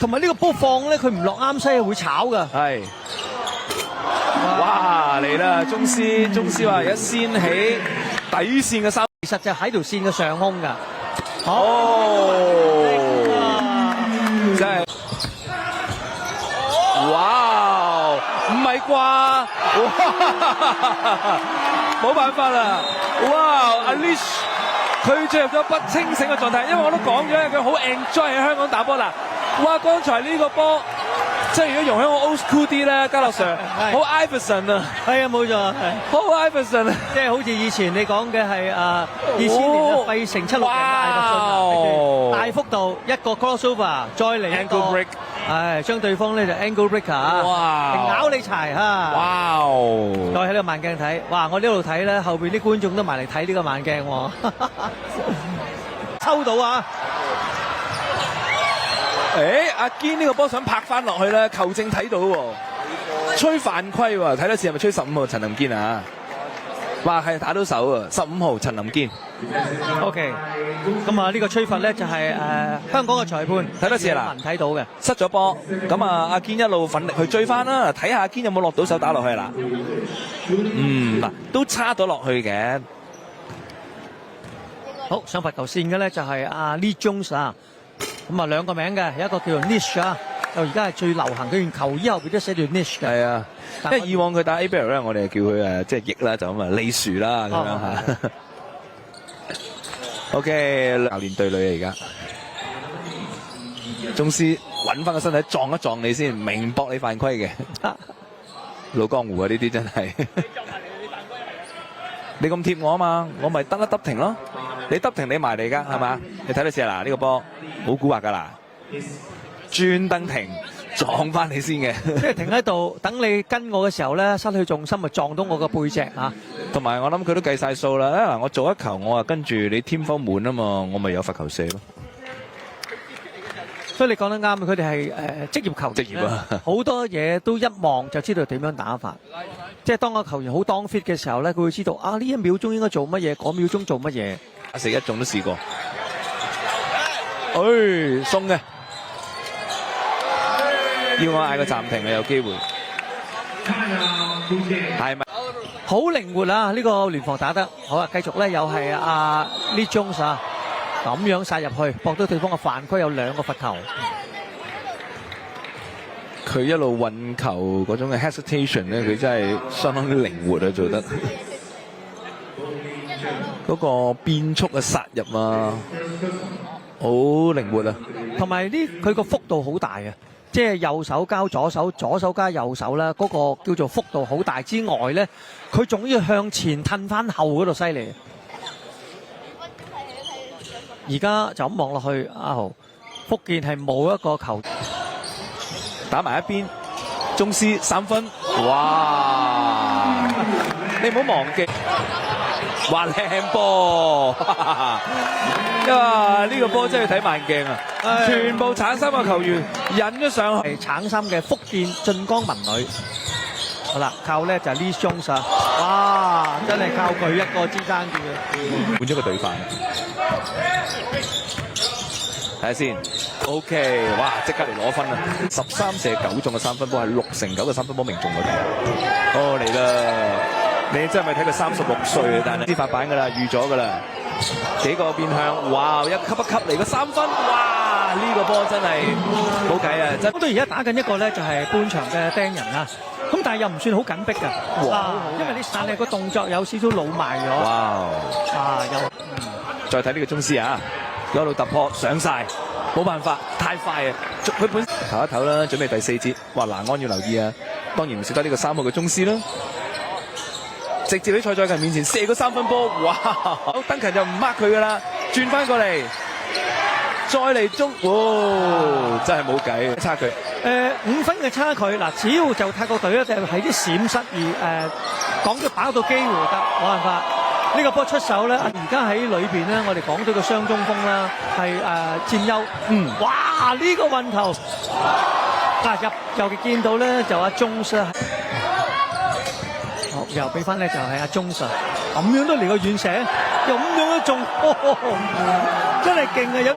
同埋呢個波放咧，佢唔落啱西會炒㗎。係。哇！嚟啦，宗師話而家先起底線嘅三，其實就喺條線嘅上空㗎。真係，哇！唔係啩？哇！冇辦法啦！哇 ！Alish 佢進入咗不清醒嘅狀態，因為我都講咗佢好 enjoy 喺香港打波啦。哇！剛才呢個波。即係如果容許我 old school 啲咧，嘉樂 Sir 好 Iverson 啊，係啊冇錯，好 Iverson 啊，即係好似以前你講嘅係2000年嘅費城76嘅艾弗遜大幅度一個 crossover， 再嚟一個 ankle break， 係將對方咧就 ankle breaker 哇，咬你柴嚇，哇！再喺呢個慢鏡睇，哇！我呢度睇咧，後邊啲觀眾都埋嚟睇呢個慢鏡喎，抽到啊！阿堅呢個波想拍翻落去咧，球證睇到喎，吹犯規喎，睇多次係咪吹15號陳林堅啊？哇，係打到手啊！15號陳林堅。OK， 咁啊呢個吹罰咧就係香港嘅裁判睇多次啦，睇到嘅，失咗波，咁啊阿堅一路奮力去追翻啦，睇下阿堅有冇落到手打落去啦。嗱，都差咗落去嘅。好，上罰球線嘅咧就係阿 Lee Jones 啊。咁啊兩個名嘅，有一個叫做 Niche 啊，就而家係最流行，佢件球衣後邊都寫住 Niche 嘅。係啊，因為以往佢打 ABL 咧，我哋叫佢即係翼啦，就咁啊利樹啦咁樣嚇。OK， 教練對壘啊而家，宗師揾翻個身體撞一撞你先，明博你犯規嘅。老江湖啊，呢啲真係。你咁貼我啊嘛，我咪得一得停咯。你得停你埋嚟㗎係嘛？你睇到試下嗱，呢個波好蠱惑㗎啦，專登停撞翻你先嘅，即係停喺度等你跟我嘅時候咧，失去重心咪撞到我個背脊啊！同埋我諗佢都計晒數啦。嗱，我做一球，我啊跟住你添方滿啊嘛，我咪有罰球射咯。所以你講得啱，佢哋係職業球員，職業啊，好多嘢都一望就知道點樣打法。即係當個球員好當 fit 嘅時候咧，佢會知道啊呢一秒鐘應該做乜嘢，嗰秒鐘做乜嘢。食一種都試過，鬆嘅，要我嗌個暫停啊，有機會，係咪？好靈活啊！呢個聯防打得好啊！繼續咧又係阿 Lee Jones 啊，咁樣殺入去，搏到對方嘅犯規有2個罰球。佢一路運球嗰種嘅 hesitation 咧，佢真係相當之靈活啊，做得。嗰個變速嘅殺入啊，好靈活啊！同埋呢，佢個幅度好大啊！即係右手交左手，左手加右手啦，嗰個叫做幅度好大之外咧，佢仲要向前褪翻後嗰度犀利。而家就咁望落去，阿豪福建係冇一個球打埋一邊，宗師3分，哇！你唔好忘記。哇靚波！呢個波真係睇慢鏡啊！全部橙衫嘅球員引咗上去，橙衫嘅福建晉江文女。好啦，靠咧就係 Lee Jones 啊！哇，真係靠佢一個支撐住嘅。換咗個隊範，睇下先。OK， 哇！即刻嚟攞分啊！13射9中嘅3分波係69%嘅3分波命中率。哦嚟啦！你真係咪睇佢36歲啊？但係知發版㗎啦，預咗㗎啦。幾個變向，哇！一級嚟個3分，哇！呢個波真係冇計啊！真。到而家打緊一個咧，就係半場嘅釘人啦。咁但係又唔算好緊迫㗎。哇！因為你但係個動作有少少老邁咗。哇！再睇呢個宗師啊，一路突破上晒，冇辦法，太快啊！佢本唞一唞啦，準備第4節。哇！蘭安要留意啊，當然唔少得呢個3號嘅宗師啦。直接喺蔡再勤面前射個3分波，哇！登勤就唔 mark 佢噶啦，轉翻過嚟，再嚟中，真係冇計，差距。5分嘅差距，嗱，只要就泰國隊咧，就係啲閃失而講咗把握到機會得，冇辦法。呢個波出手咧，而家喺裏邊咧，我哋講到個雙中鋒啦，係佔優。哇！呢個運球，入尤其見到咧就阿鐘士。又俾翻咧就係阿鐘 Sir， 咁樣都嚟個遠射，又咁樣都中，真係勁啊！